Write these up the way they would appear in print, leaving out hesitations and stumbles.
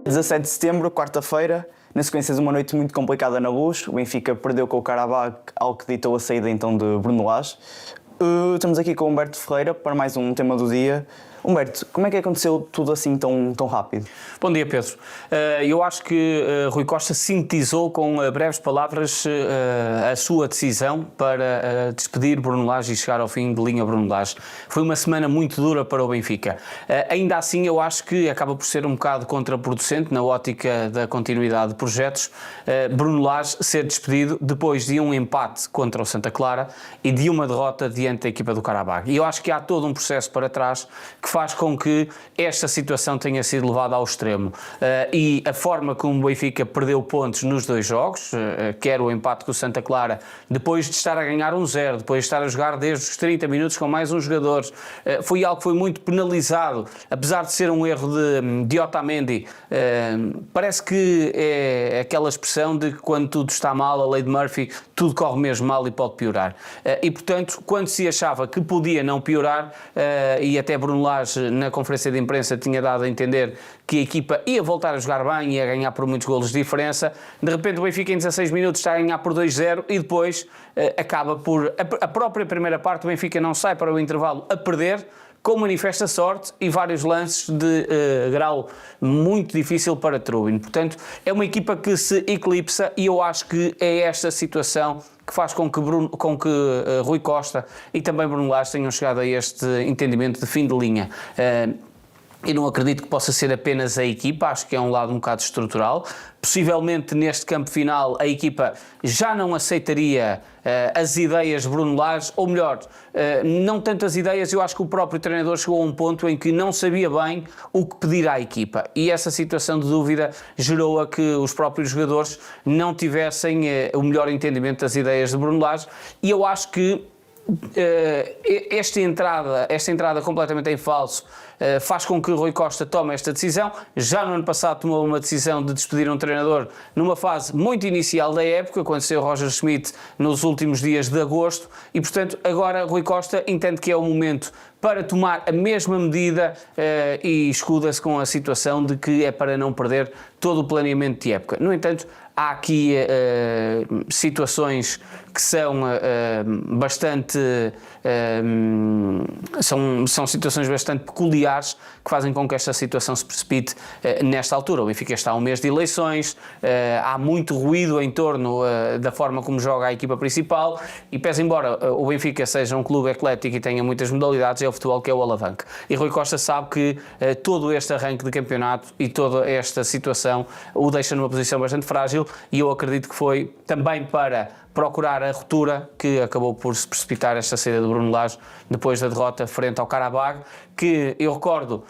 17 de setembro, quarta-feira, na sequência de uma noite muito complicada na Luz, o Benfica perdeu com o Qarabag, algo que ditou a saída então de Bruno Lage. Estamos aqui com o Humberto Ferreira para mais um tema do dia. Humberto, como é que aconteceu tudo assim tão rápido? Bom dia, Pedro. Eu acho que Rui Costa sintetizou com breves palavras a sua decisão para despedir Bruno Lage e chegar ao fim de linha Bruno Lage. Foi uma semana muito dura para o Benfica. Ainda assim, eu acho que acaba por ser um bocado contraproducente na ótica da continuidade de projetos. Bruno Lage ser despedido depois de um empate contra o Santa Clara e de uma derrota diante da equipa do Qarabag. E eu acho que há todo um processo para trás que faz com que esta situação tenha sido levada ao extremo. E a forma como o Benfica perdeu pontos nos dois jogos, quer o empate com o Santa Clara, depois de estar a ganhar 1-0, depois de estar a jogar desde os 30 minutos com mais um jogador, foi algo que foi muito penalizado, apesar de ser um erro de Otamendi. Parece que é aquela expressão de que quando tudo está mal, a lei de Murphy, tudo corre mesmo mal e pode piorar. E portanto, quando se achava que podia não piorar, e até Bruno Lage na conferência de imprensa tinha dado a entender que a equipa ia voltar a jogar bem e ia ganhar por muitos golos de diferença, de repente o Benfica em 16 minutos está a ganhar por 2-0 e depois acaba por... A própria primeira parte o Benfica não sai para o intervalo a perder, com manifesta sorte e vários lances de grau muito difícil para Trubin. Portanto, é uma equipa que se eclipsa e eu acho que é esta situação que faz com que Rui Costa e também Bruno Lage tenham chegado a este entendimento de fim de linha. Eu não acredito que possa ser apenas a equipa, acho que é um lado um bocado estrutural. Possivelmente neste campo final a equipa já não aceitaria as ideias de Bruno Lage, ou melhor, não tanto as ideias, eu acho que o próprio treinador chegou a um ponto em que não sabia bem o que pedir à equipa. E essa situação de dúvida gerou a que os próprios jogadores não tivessem o melhor entendimento das ideias de Bruno Lage, e eu acho que esta entrada completamente em falso faz com que Rui Costa tome esta decisão. Já no ano passado tomou uma decisão de despedir um treinador numa fase muito inicial da época, quando saiu Roger Schmidt nos últimos dias de agosto, e portanto agora Rui Costa entende que é o momento para tomar a mesma medida e escuda-se com a situação de que é para não perder todo o planeamento de época. No entanto, há aqui situações que são bastante... são situações bastante peculiares que fazem com que esta situação se precipite nesta altura. O Benfica está a um mês de eleições, há muito ruído em torno da forma como joga a equipa principal e, pese embora o Benfica seja um clube eclético e tenha muitas modalidades, é o futebol que é o alavanque. E Rui Costa sabe que todo este arranque de campeonato e toda esta situação o deixa numa posição bastante frágil, e eu acredito que foi também para procurar a ruptura que acabou por se precipitar esta saída de Bruno Lage depois da derrota frente ao Qarabag, que eu recordo,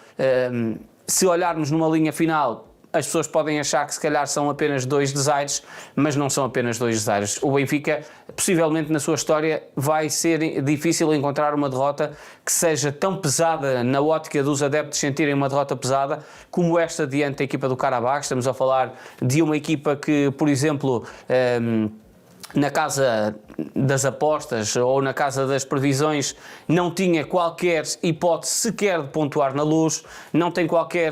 se olharmos numa linha final, as pessoas podem achar que se calhar são apenas 2 desaires, mas não são apenas 2 desaires. O Benfica, possivelmente na sua história, vai ser difícil encontrar uma derrota que seja tão pesada na ótica dos adeptos sentirem uma derrota pesada como esta diante da equipa do Qarabag. Estamos a falar de uma equipa que, por exemplo, na casa das apostas ou na casa das previsões não tinha qualquer hipótese sequer de pontuar na Luz, não tem qualquer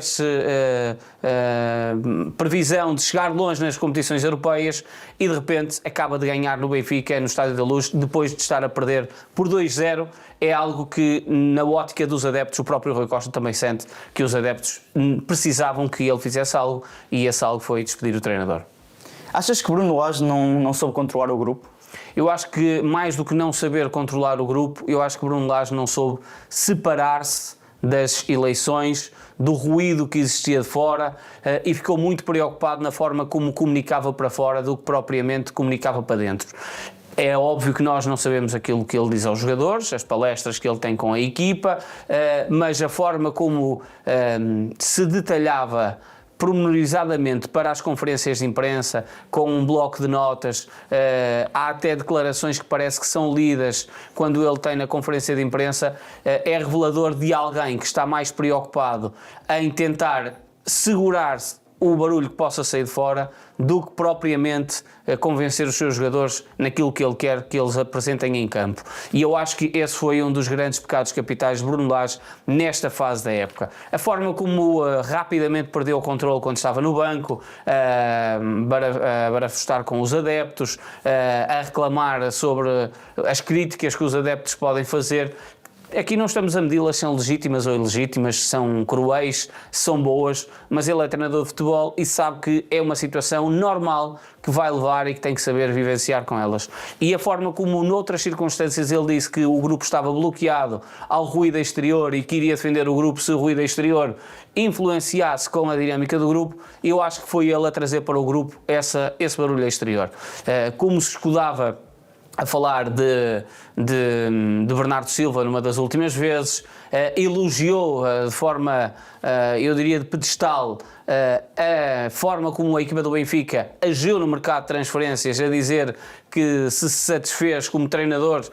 previsão de chegar longe nas competições europeias e de repente acaba de ganhar no Benfica, no Estádio da Luz, depois de estar a perder por 2-0. É algo que, na ótica dos adeptos, o próprio Rui Costa também sente que os adeptos precisavam que ele fizesse algo, e esse algo foi despedir o treinador. Achas que Bruno Lage não soube controlar o grupo? Eu acho que, mais do que não saber controlar o grupo, eu acho que Bruno Lage não soube separar-se das eleições, do ruído que existia de fora, e ficou muito preocupado na forma como comunicava para fora do que propriamente comunicava para dentro. É óbvio que nós não sabemos aquilo que ele diz aos jogadores, as palestras que ele tem com a equipa, mas a forma como se detalhava pormenorizadamente para as conferências de imprensa, com um bloco de notas, há até declarações que parece que são lidas quando ele tem na conferência de imprensa, é revelador de alguém que está mais preocupado em tentar segurar-se o barulho que possa sair de fora do que propriamente convencer os seus jogadores naquilo que ele quer que eles apresentem em campo. E eu acho que esse foi um dos grandes pecados capitais de Bruno Lage nesta fase da época. A forma como rapidamente perdeu o controle quando estava no banco, para barafustar com os adeptos, a reclamar sobre as críticas que os adeptos podem fazer. Aqui não estamos a medi-las se são legítimas ou ilegítimas, se são cruéis, se são boas, mas ele é treinador de futebol e sabe que é uma situação normal que vai levar e que tem que saber vivenciar com elas. E a forma como, noutras circunstâncias, ele disse que o grupo estava bloqueado ao ruído exterior e que iria defender o grupo se o ruído exterior influenciasse com a dinâmica do grupo, eu acho que foi ele a trazer para o grupo esse barulho exterior. Como se escudava a falar de Bernardo Silva numa das últimas vezes, elogiou de forma, eu diria, de pedestal, a forma como a equipa do Benfica agiu no mercado de transferências, a dizer que se satisfez como treinador,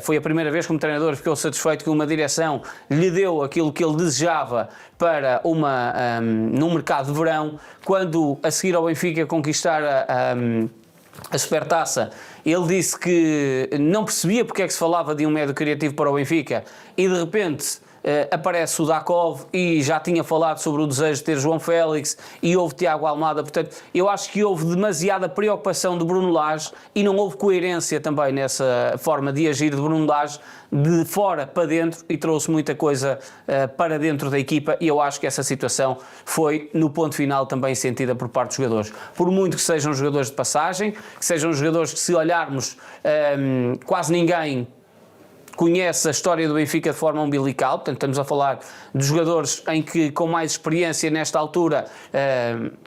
foi a primeira vez como treinador, ficou satisfeito que uma direção lhe deu aquilo que ele desejava para num mercado de verão, quando a seguir ao Benfica conquistar a Supertaça, ele disse que não percebia porque é que se falava de um médio criativo para o Benfica e de repente aparece o Dakov e já tinha falado sobre o desejo de ter João Félix e houve Tiago Almada. Portanto, eu acho que houve demasiada preocupação de Bruno Lage e não houve coerência também nessa forma de agir de Bruno Lage de fora para dentro e trouxe muita coisa para dentro da equipa, e eu acho que essa situação foi no ponto final também sentida por parte dos jogadores. Por muito que sejam jogadores de passagem, que sejam jogadores que, se olharmos, quase ninguém conhece a história do Benfica de forma umbilical, portanto estamos a falar de jogadores em que, com mais experiência nesta altura,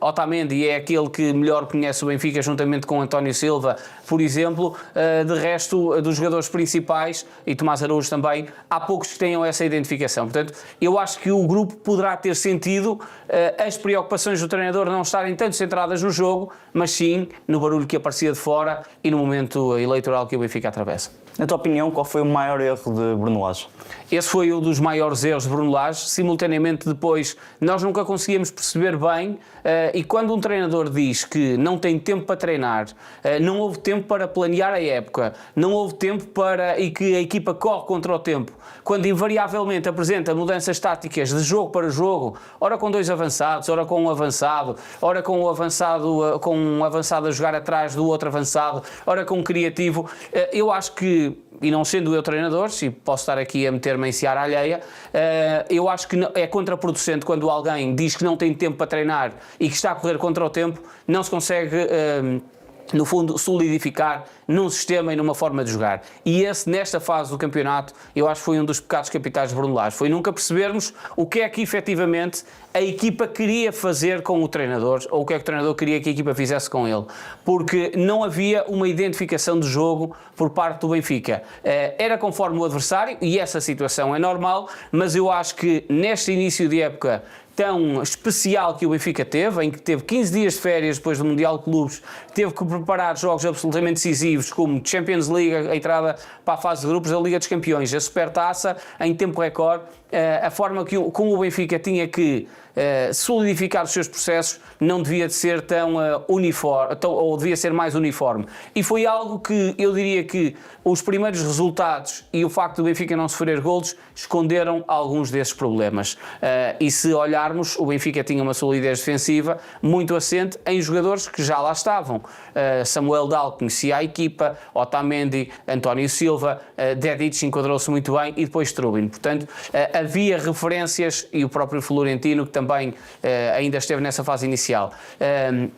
Otamendi é aquele que melhor conhece o Benfica juntamente com António Silva, por exemplo. De resto, dos jogadores principais, e Tomás Araújo também, há poucos que tenham essa identificação. Portanto, eu acho que o grupo poderá ter sentido as preocupações do treinador não estarem tanto centradas no jogo, mas sim no barulho que aparecia de fora e no momento eleitoral que o Benfica atravessa. Na tua opinião, qual foi o maior erro de Bruno Lage? Esse foi um dos maiores erros de Bruno Lage. Simultaneamente, depois, nós nunca conseguíamos perceber bem, e quando um treinador diz que não tem tempo para treinar, não houve tempo para planear a época, não houve tempo e que a equipa corre contra o tempo, quando invariavelmente apresenta mudanças táticas de jogo para jogo, ora com dois avançados, ora com um avançado, ora com um avançado a jogar atrás do outro avançado, ora com um criativo, eu acho que, e não sendo eu treinador, se posso estar aqui a meter-me em seara alheia, eu acho que é contraproducente quando alguém diz que não tem tempo para treinar e que está a correr contra o tempo, não se consegue, no fundo, solidificar num sistema e numa forma de jogar. E esse, nesta fase do campeonato, eu acho que foi um dos pecados capitais de Bruno Lage. Foi nunca percebermos o que é que efetivamente a equipa queria fazer com o treinador, ou o que é que o treinador queria que a equipa fizesse com ele. Porque não havia uma identificação de jogo por parte do Benfica. Era conforme o adversário, e essa situação é normal, mas eu acho que neste início de época tão especial que o Benfica teve, em que teve 15 dias de férias depois do Mundial de Clubes, teve que preparar jogos absolutamente decisivos, como Champions League, a entrada para a fase de grupos da Liga dos Campeões, a Supertaça em tempo recorde, a forma como o Benfica tinha que solidificar os seus processos não devia de ser tão uniforme, ou devia ser mais uniforme. E foi algo que eu diria que os primeiros resultados e o facto do Benfica não sofrer golos esconderam alguns desses problemas. E se olharmos, o Benfica tinha uma solidez defensiva muito assente em jogadores que já lá estavam. Samuel Dal conhecia a equipa, Otamendi, António Silva, Dedic enquadrou-se muito bem e depois Trubin. Portanto, havia referências, e o próprio Florentino, que também ainda esteve nessa fase inicial.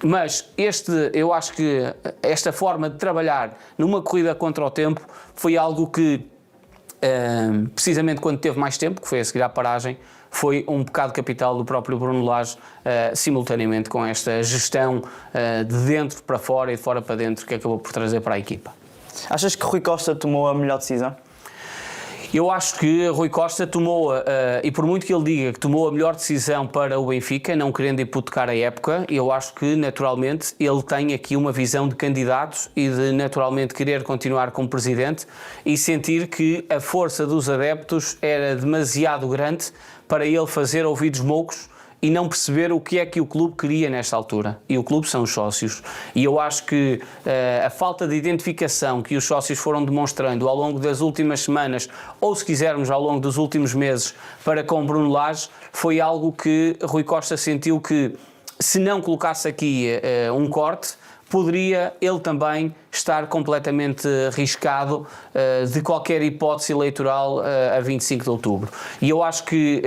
Mas eu acho que esta forma de trabalhar numa corrida contra o tempo foi algo que, precisamente quando teve mais tempo, que foi a seguir à paragem, foi um pecado capital do próprio Bruno Lage, simultaneamente com esta gestão de dentro para fora e de fora para dentro que acabou por trazer para a equipa. Achas que Rui Costa tomou a melhor decisão? Eu acho que Rui Costa tomou, e por muito que ele diga que tomou a melhor decisão para o Benfica, não querendo hipotecar a época, eu acho que naturalmente ele tem aqui uma visão de candidato e de naturalmente querer continuar como presidente e sentir que a força dos adeptos era demasiado grande para ele fazer ouvidos moucos e não perceber o que é que o clube queria nesta altura. E o clube são os sócios. E eu acho que a falta de identificação que os sócios foram demonstrando ao longo das últimas semanas, ou se quisermos ao longo dos últimos meses, para com Bruno Lage, foi algo que Rui Costa sentiu que, se não colocasse aqui um corte, poderia ele também estar completamente riscado de qualquer hipótese eleitoral a 25 de outubro. E eu acho que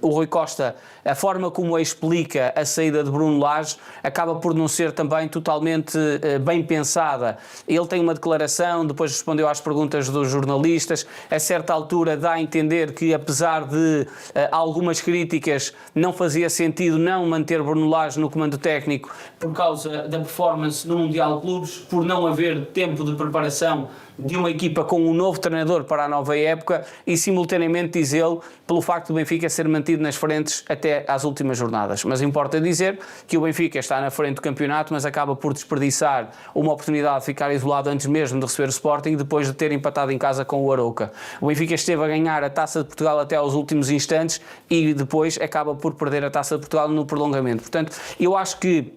o Rui Costa, a forma como explica a saída de Bruno Lage, acaba por não ser também totalmente bem pensada. Ele tem uma declaração, depois respondeu às perguntas dos jornalistas, a certa altura dá a entender que, apesar de algumas críticas, não fazia sentido não manter Bruno Lage no comando técnico por causa da performance no Mundial de Clubes, por não haver tempo de preparação de uma equipa com um novo treinador para a nova época e, simultaneamente, diz ele, pelo facto do Benfica ser mantido nas frentes até às últimas jornadas. Mas importa dizer que o Benfica está na frente do campeonato, mas acaba por desperdiçar uma oportunidade de ficar isolado antes mesmo de receber o Sporting, depois de ter empatado em casa com o Arouca. O Benfica esteve a ganhar a Taça de Portugal até aos últimos instantes e depois acaba por perder a Taça de Portugal no prolongamento. Portanto, eu acho que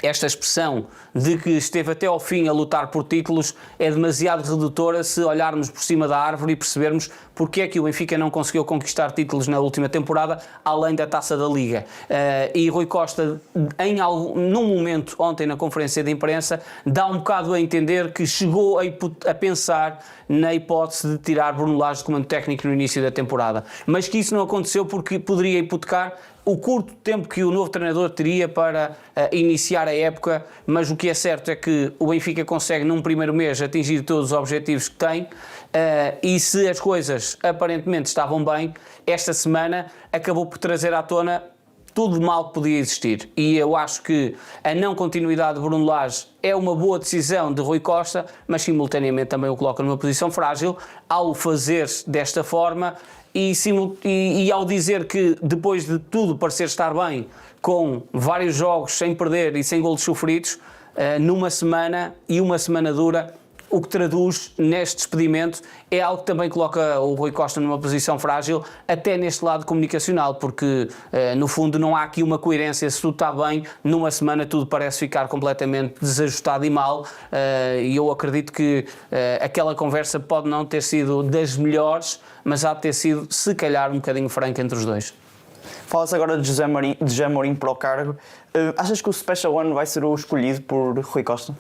esta expressão de que esteve até ao fim a lutar por títulos é demasiado redutora se olharmos por cima da árvore e percebermos porque é que o Benfica não conseguiu conquistar títulos na última temporada, além da Taça da Liga. E Rui Costa, num momento ontem na conferência de imprensa, dá um bocado a entender que chegou a pensar na hipótese de tirar Bruno Lage de comando técnico no início da temporada, mas que isso não aconteceu porque poderia hipotecar o curto tempo que o novo treinador teria para iniciar a época, mas o que é certo é que o Benfica consegue num primeiro mês atingir todos os objetivos que tem, e se as coisas aparentemente estavam bem, esta semana acabou por trazer à tona tudo de mal que podia existir. E eu acho que a não continuidade de Bruno Lage é uma boa decisão de Rui Costa, mas simultaneamente também o coloca numa posição frágil ao fazer desta forma e ao dizer que depois de tudo parecer estar bem, com vários jogos sem perder e sem golos sofridos, numa semana e uma semana dura, o que traduz neste despedimento é algo que também coloca o Rui Costa numa posição frágil, até neste lado comunicacional, porque no fundo não há aqui uma coerência. Se tudo está bem, numa semana tudo parece ficar completamente desajustado e mal, e eu acredito que aquela conversa pode não ter sido das melhores, mas há de ter sido, se calhar, um bocadinho franca entre os dois. Fala-se agora de José Mourinho para o cargo. Achas que o Special One vai ser o escolhido por Rui Costa?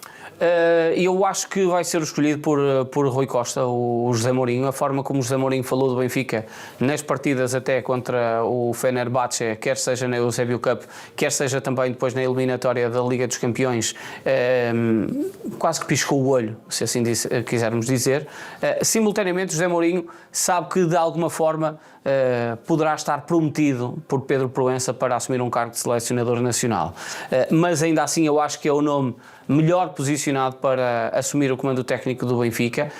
Eu acho que vai ser escolhido por Rui Costa, o José Mourinho. A forma como o José Mourinho falou do Benfica nas partidas até contra o Fenerbahçe, quer seja na Eusébio Cup, quer seja também depois na eliminatória da Liga dos Campeões, quase que piscou o olho, se assim quisermos dizer. Simultaneamente, José Mourinho sabe que de alguma forma poderá estar prometido por Pedro Proença para assumir um cargo de selecionador nacional. Mas ainda assim eu acho que é o nome melhor posicionado para assumir o comando técnico do Benfica,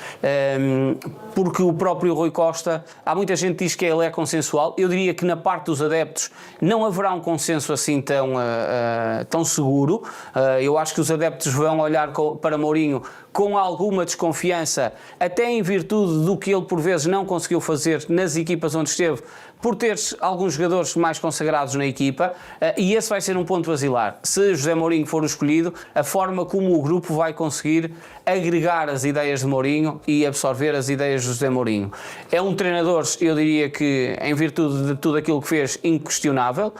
porque o próprio Rui Costa, há muita gente que diz que ele é consensual. Eu diria que na parte dos adeptos não haverá um consenso assim tão seguro. Eu acho que os adeptos vão olhar para Mourinho com alguma desconfiança, até em virtude do que ele por vezes não conseguiu fazer nas equipas onde esteve, por ter alguns jogadores mais consagrados na equipa, e esse vai ser um ponto basilar. Se José Mourinho for o escolhido, a forma como o grupo vai conseguir agregar as ideias de Mourinho e absorver as ideias de José Mourinho. É um treinador, eu diria que, em virtude de tudo aquilo que fez, inquestionável.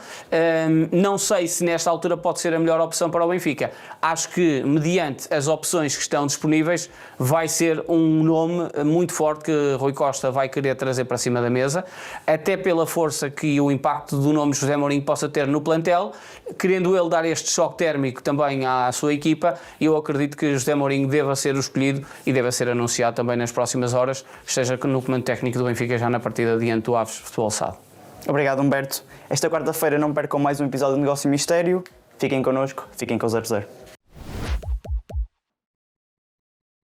Não sei se nesta altura pode ser a melhor opção para o Benfica. Acho que, mediante as opções que estão disponíveis, vai ser um nome muito forte que Rui Costa vai querer trazer para cima da mesa, até pela força que o impacto do nome José Mourinho possa ter no plantel, querendo ele dar este choque térmico também à sua equipa. Eu acredito que José Mourinho deva ser o escolhido e deva ser anunciado também nas próximas horas, esteja no comando técnico do Benfica já na partida diante do Aves Futebol Sado. Obrigado, Humberto. Esta quarta-feira não percam mais um episódio de Negócio Mistério. Fiquem connosco, fiquem com o 00.